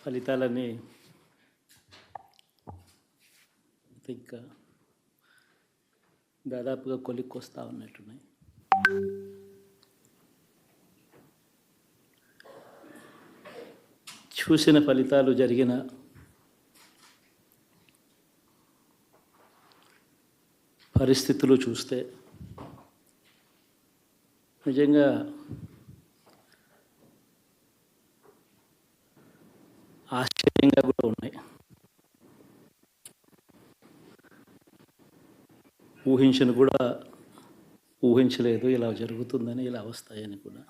ఫలితాలని ఇంకా దాదాపుగా కొలిక్కొస్తా ఉన్నట్టున్నాయి. చూసిన ఫలితాలు జరిగిన పరిస్థితులు చూస్తే నిజంగా ఆశ్చర్యంగా కూడా ఉన్నాయి. ఊహించలేదు ఇలా జరుగుతుందని, ఇలా వస్తాయని కూడా.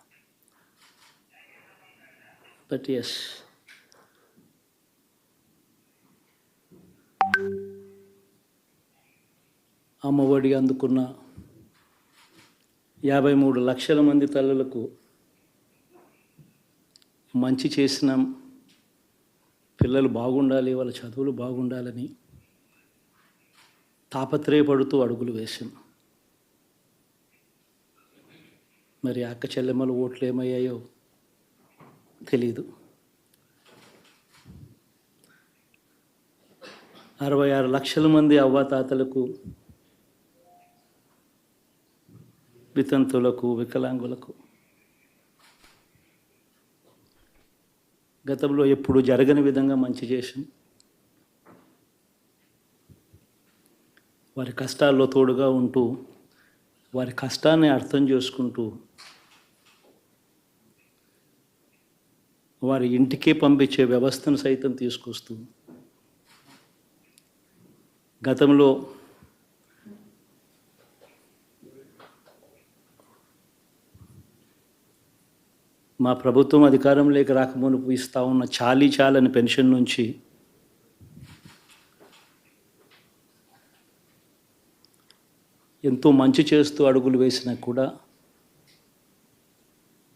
బట్ ఎస్, అమ్మఒడి అందుకున్న 53 లక్షల మంది తల్లులకు మంచి చేసిన, పిల్లలు బాగుండాలి, వాళ్ళ చదువులు బాగుండాలని తాపత్రయపడుతూ అడుగులు వేసాం. మరి అక్క చెల్లెమ్మల ఓట్లు ఏమయ్యాయో తెలీదు. 66 లక్షల మంది అవ్వాతాతలకు, వితంతులకు, వికలాంగులకు గతంలో ఎప్పుడు జరగని విధంగా మంచి చేసాం. వారి కష్టాల్లో తోడుగా ఉంటూ, వారి కష్టాన్ని అర్థం చేసుకుంటూ, వారి ఇంటికే పంపించే వ్యవస్థను సైతం తీసుకొస్తూ, గతంలో మా ప్రభుత్వం అధికారంలోకి రాకమునుపు ఇస్తూ ఉన్న చాలని పెన్షన్ నుంచి ఎంతో మంచి చేస్తూ అడుగులు వేసినా కూడా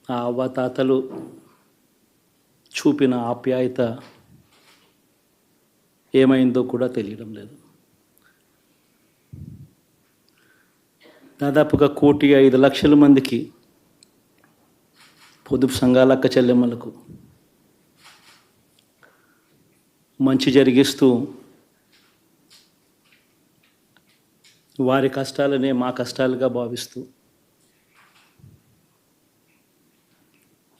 ఆ అవ్వాతాతలు చూపిన ఆప్యాయత ఏమైందో కూడా తెలియడం లేదు. దాదాపుగా 1,05,00,000 మందికి, పొదుపు సంఘాల అక్క చెల్లెమ్మలకు మంచి జరిగిస్తూ, వారి కష్టాలనే మా కష్టాలుగా భావిస్తూ,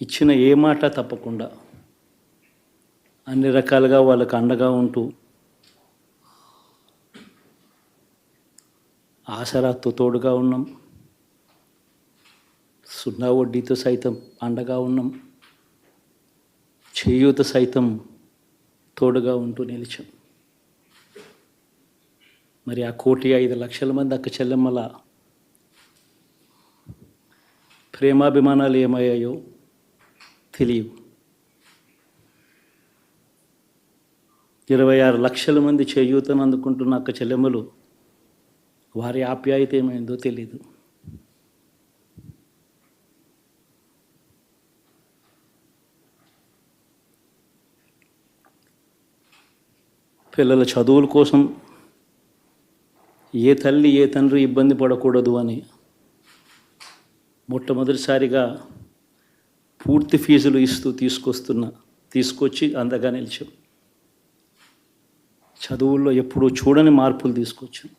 ఇచ్చిన ఏ మాట తప్పకుండా అన్ని రకాలుగా వాళ్ళకు అండగా ఉంటూ, ఆసరాతో తోడుగా ఉన్నాం, సున్నా వడ్డీతో సైతం అండగా ఉన్నాం, చేయూత సైతం తోడుగా ఉంటూ నిలిచాం. మరి ఆ 1,05,00,000 మంది అక్క చెల్లెమ్మల ప్రేమాభిమానాలు ఏమయ్యాయో తెలియవు. 26 లక్షల మంది చేయూతను అందుకుంటున్న అక్క చెల్లెమ్మలు, వారి ఆప్యాయత ఏమైందో తెలీదు. పిల్లల చదువుల కోసం ఏ తల్లి ఏ తండ్రి ఇబ్బంది పడకూడదు అని మొట్టమొదటిసారిగా పూర్తి ఫీజులు ఇస్తూ తీసుకొచ్చి అందగా నిలిచాం. చదువుల్లో ఎప్పుడూ చూడని మార్పులు తీసుకొచ్చాం.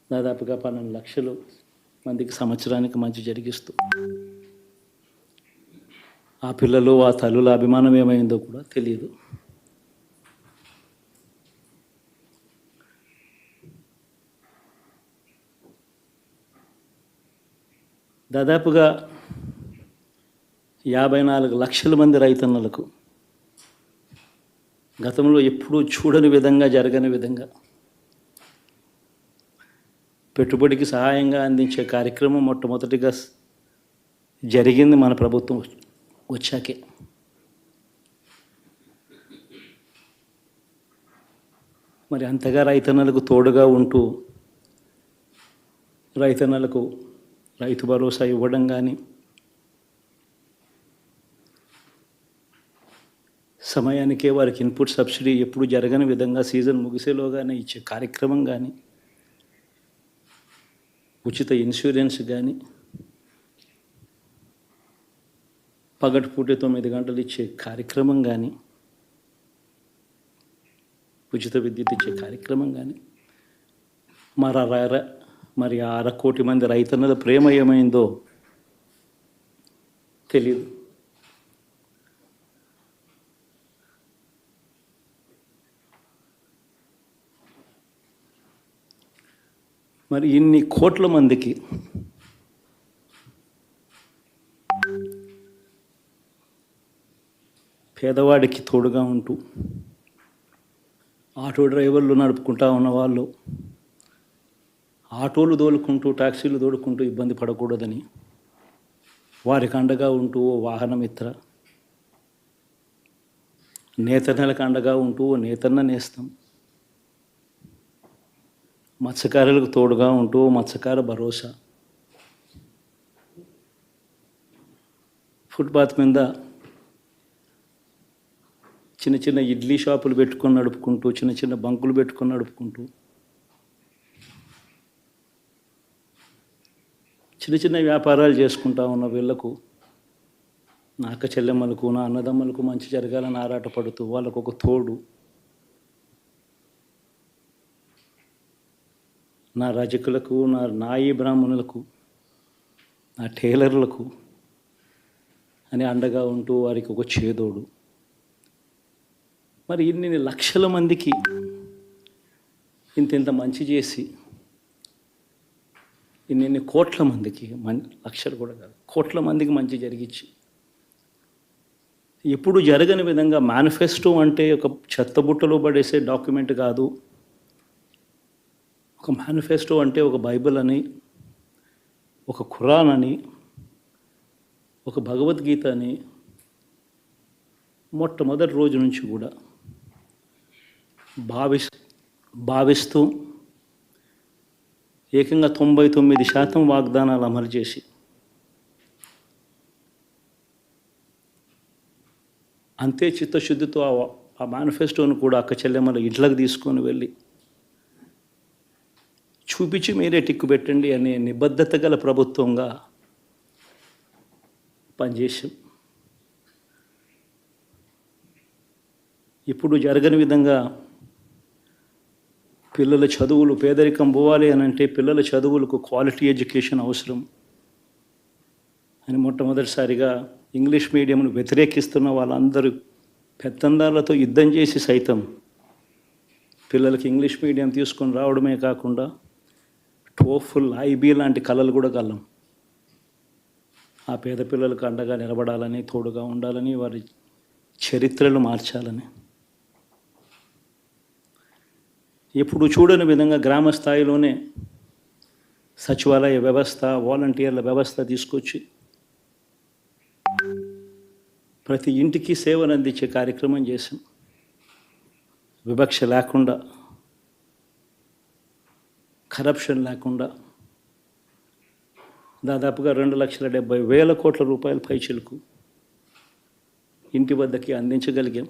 దాదాపుగా 12 లక్షల మందికి సంవత్సరానికి మంచి జరిగిస్తూ, ఆ పిల్లలు, ఆ తల్లుల అభిమానం ఏమైందో కూడా తెలియదు. దాదాపుగా 54 లక్షల మంది రైతన్నలకు గతంలో ఎప్పుడూ చూడని విధంగా, జరగని విధంగా పెట్టుబడికి సహాయంగా అందించే కార్యక్రమం మొట్టమొదటిగా జరిగింది మన ప్రభుత్వం వచ్చాకే. మరి అంతగా రైతన్నలకు తోడుగా ఉంటూ, రైతన్నలకు రైతు భరోసా ఇవ్వడం కానీ, సమయానికే వారికి ఇన్పుట్ సబ్సిడీ ఎప్పుడు జరగని విధంగా సీజన్ ముగిసేలోగానే ఇచ్చే కార్యక్రమం కానీ, ఉచిత ఇన్సూరెన్స్ కానీ, పగటిపూట 9 గంటలు ఇచ్చే కార్యక్రమం కానీ, ఉచిత విద్యుత్ ఇచ్చే కార్యక్రమం కానీ, మరి 1/2 కోటి మంది రైతన్నల ప్రేమ ఏమైందో తెలియదు. మరి ఇన్ని కోట్ల మందికి పేదవాడికి తోడుగా ఉంటూ ఆటో డ్రైవర్లు నడుపుకుంటా ఉన్న వాళ్ళు ఆటోలు తోలుకుంటూ టాక్సీలు తోలుకుంటూ ఇబ్బంది పడకూడదని వారికి అండగా ఉంటూ ఓ వాహనమిత్ర, నేతన్నలకు అండగా ఉంటూ ఓ నేతన్న నేస్తం, మత్స్యకారులకు తోడుగా ఉంటూ మత్స్యకార భరోసా, ఫుట్పాత్ మీద చిన్న చిన్న ఇడ్లీ షాపులు పెట్టుకొని నడుపుకుంటూ, చిన్న చిన్న బంకులు పెట్టుకొని నడుపుకుంటూ, చిన్న చిన్న వ్యాపారాలు చేసుకుంటా ఉన్న వీళ్లకు, నా అక్క చెల్లెమ్మలకు, నా అన్నదమ్మలకు మంచి జరగాలని ఆరాటపడుతూ వాళ్ళకు ఒక తోడు, నా రజకులకు, నా నాయి బ్రాహ్మణులకు, నా టైలర్లకు అని అండగా ఉంటూ వారికి ఒక చేదోడు. మరి ఇన్ని లక్షల మందికి ఇంత మంచి చేసి, ఇన్ని కోట్ల మందికి, లక్షలు కూడా కాదు, కోట్ల మందికి మంచి జరిగించి, ఎప్పుడు జరగని విధంగా మేనిఫెస్టో అంటే ఒక చెత్తబుట్టలో పడేసే డాక్యుమెంట్ కాదు. ఒక మేనిఫెస్టో అంటే ఒక బైబిల్ అని, ఒక ఖురాన్ అని, ఒక భగవద్గీత అని మొట్టమొదటి రోజు నుంచి కూడా భావిస్తూ ఏకంగా 99% వాగ్దానాలు అమలు చేసి అంతే చిత్తశుద్ధితో ఆ మేనిఫెస్టోను కూడా అక్క చెల్లెమ్మల ఇంట్లోకి తీసుకొని వెళ్ళి చూపించి మీరే టిక్కు పెట్టండి అనే నిబద్ధత గల ప్రభుత్వంగా పనిచేసాం. ఇప్పుడు జరగని విధంగా పిల్లల చదువులు, పేదరికం పోవాలి అని అంటే పిల్లల చదువులకు క్వాలిటీ ఎడ్యుకేషన్ అవసరం అని మొట్టమొదటిసారిగా ఇంగ్లీష్ మీడియంను వ్యతిరేకిస్తున్న వాళ్ళందరూ పెత్తందారులతో యుద్ధం చేసి సైతం పిల్లలకి ఇంగ్లీష్ మీడియం తీసుకొని రావడమే కాకుండా టోఫుల్, ఐబీ లాంటి కళలు కూడా కలం. ఆ పేద పిల్లలకు అండగా నిలబడాలని, తోడుగా ఉండాలని, వారి చరిత్రలు మార్చాలని, ఎప్పుడు చూడని విధంగా గ్రామ స్థాయిలోనే సచివాలయ వ్యవస్థ, వాలంటీర్ల వ్యవస్థ తీసుకొచ్చి ప్రతి ఇంటికి సేవను అందించే కార్యక్రమం చేశాం. వివక్ష లేకుండా, కరప్షన్ లేకుండా దాదాపుగా 2,70,000 కోట్ల రూపాయల పైచిలకు ఇంటి వద్దకి అందించగలిగాం.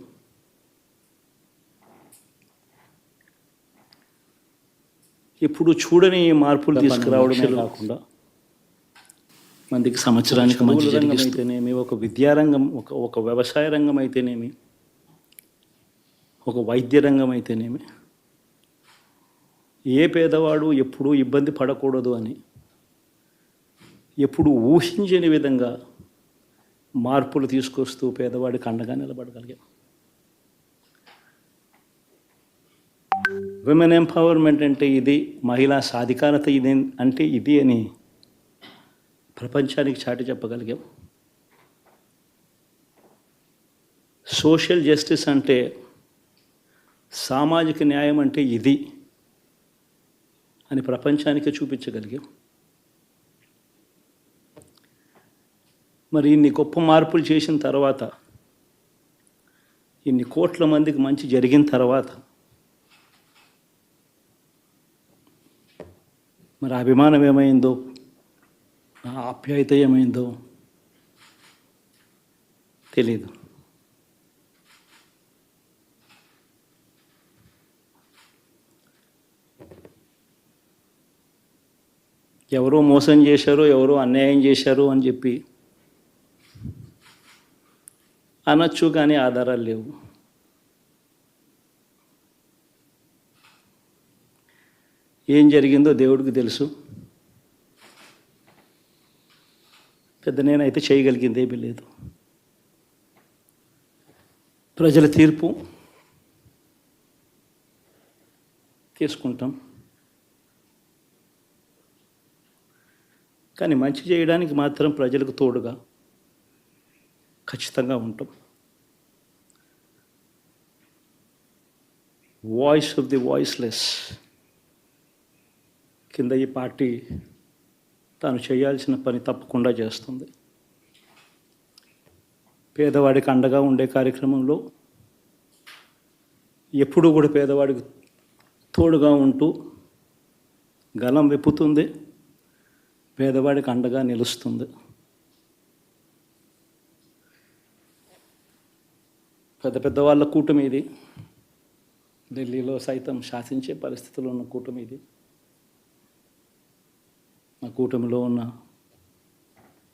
ఇప్పుడు చూడని మార్పులు తీసుకురావడమే కాకుండా మందికి సంవత్సరానికి మంచి రంగం అయితేనేమి, ఒక విద్యారంగం, ఒక వ్యవసాయ రంగం అయితేనేమి, ఒక వైద్య రంగం అయితేనేమి, ఏ పేదవాడు ఎప్పుడూ ఇబ్బంది పడకూడదు అని ఎప్పుడు ఊహించని విధంగా మార్పులు తీసుకొస్తూ పేదవాడికి అండగా నిలబడగలిగాం. విమెన్ ఎంపవర్మెంట్ అంటే ఇది, మహిళా సాధికారత ఇది అంటే ఇది అని ప్రపంచానికి చాటి చెప్పగలిగాం. సోషల్ జస్టిస్ అంటే, సామాజిక న్యాయం అంటే ఇది అని ప్రపంచానికి చూపించగలిగాం. మరి ఇన్ని గొప్ప మార్పులు చేసిన తర్వాత, ఇన్ని కోట్ల మందికి మంచి జరిగిన తర్వాత మరి అభిమానం ఏమైందో, ఆ ఆప్యాయత ఏమైందో తెలీదు. ఎవరో మోసం చేశారో, ఎవరో అన్యాయం చేశారో అని చెప్పి అనొచ్చు, కానీ ఆధారాలు లేవు. ఏం జరిగిందో దేవుడికి తెలుసు. పెద్ద నేనైతే చేయగలిగింది ఏమీ లేదు. ప్రజల తీర్పు తీసుకుంటాం, కానీ మంచి చేయడానికి మాత్రం ప్రజలకు తోడుగా ఖచ్చితంగా ఉంటాం. వాయిస్ ఆఫ్ ది వాయిస్లెస్ కింద ఈ పార్టీ తాను చేయాల్సిన పని తప్పకుండా చేస్తుంది. పేదవాడికి అండగా ఉండే కార్యక్రమంలో ఎప్పుడూ కూడా పేదవాడికి తోడుగా ఉంటూ గలం విప్పుతుంది, పేదవాడికి అండగా నిలుస్తుంది. పెద్ద పెద్ద వాళ్ళ కూటమి ఇది, ఢిల్లీలో సైతం శాసించే పరిస్థితుల్లో ఉన్న కూటమి ఇది. ఆ కూటమిలో ఉన్న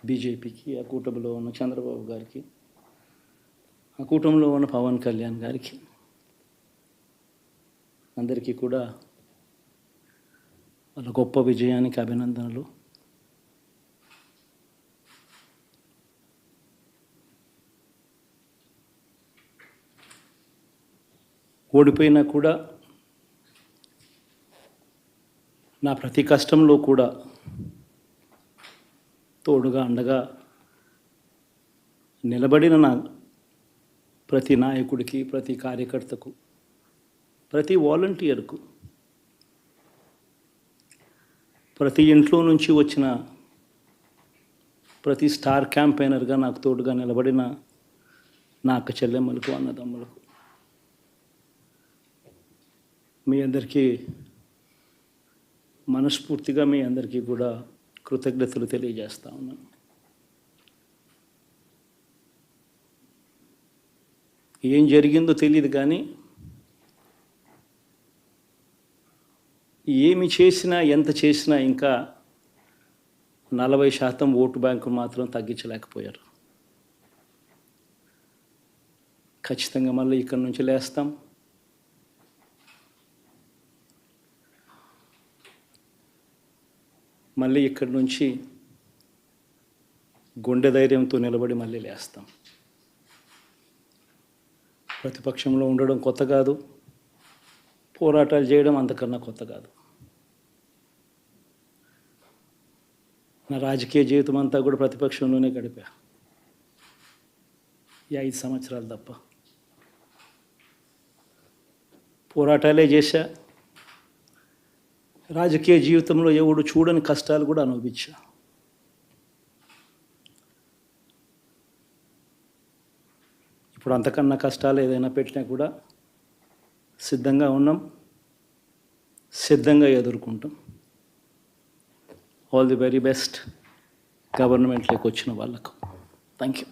బీజేపీకి, ఆ కూటమిలో ఉన్న చంద్రబాబు గారికి, ఆ కూటమిలో ఉన్న పవన్ కళ్యాణ్ గారికి, అందరికీ కూడా వాళ్ళ గొప్ప విజయానికి అభినందనలు. ఓడిపోయినా కూడా నా ప్రతి కష్టంలో కూడా తోడుగా అండగా నిలబడిన నా ప్రతి నాయకుడికి, ప్రతి కార్యకర్తకు, ప్రతి వాలంటీర్కు, ప్రతి ఇంట్లో నుంచి వచ్చిన ప్రతి స్టార్ క్యాంపెయినర్గా నాకు తోడుగా నిలబడిన నా అక్క చెల్లెమ్మలకు, అన్నదమ్ములకు, మీ అందరికీ మనస్ఫూర్తిగా మీ అందరికీ కూడా కృతజ్ఞతలు తెలియజేస్తా ఉన్నాను. ఏం జరిగిందో తెలియదు, కానీ ఏమి చేసినా, ఎంత చేసినా ఇంకా 40% ఓటు బ్యాంకు మాత్రం తగ్గించలేకపోయారు. ఖచ్చితంగా మళ్ళీ ఇక్కడి నుంచి లేస్తాం. మళ్ళీ ఇక్కడి నుంచి గుండె ధైర్యంతో నిలబడి మళ్ళీ లేస్తాం. ప్రతిపక్షంలో ఉండడం కొత్త కాదు, పోరాటాలు చేయడం అంతకన్నా కొత్త కాదు. నా రాజకీయ జీవితం అంతా కూడా ప్రతిపక్షంలోనే గడిపా, ఈ 5 సంవత్సరాలు తప్ప. పోరాటాలే చేశా. రాజకీయ జీవితంలో ఎవడు చూడని కష్టాలు కూడా అనుభవించా. ఇప్పుడు అంతకన్నా కష్టాలు ఏదైనా పెట్టినా కూడా సిద్ధంగా ఉన్నాం, సిద్ధంగా ఎదుర్కొంటాం. ఆల్ ది వెరీ బెస్ట్ గవర్నమెంట్లోకి వచ్చిన వాళ్ళకు. Thank you.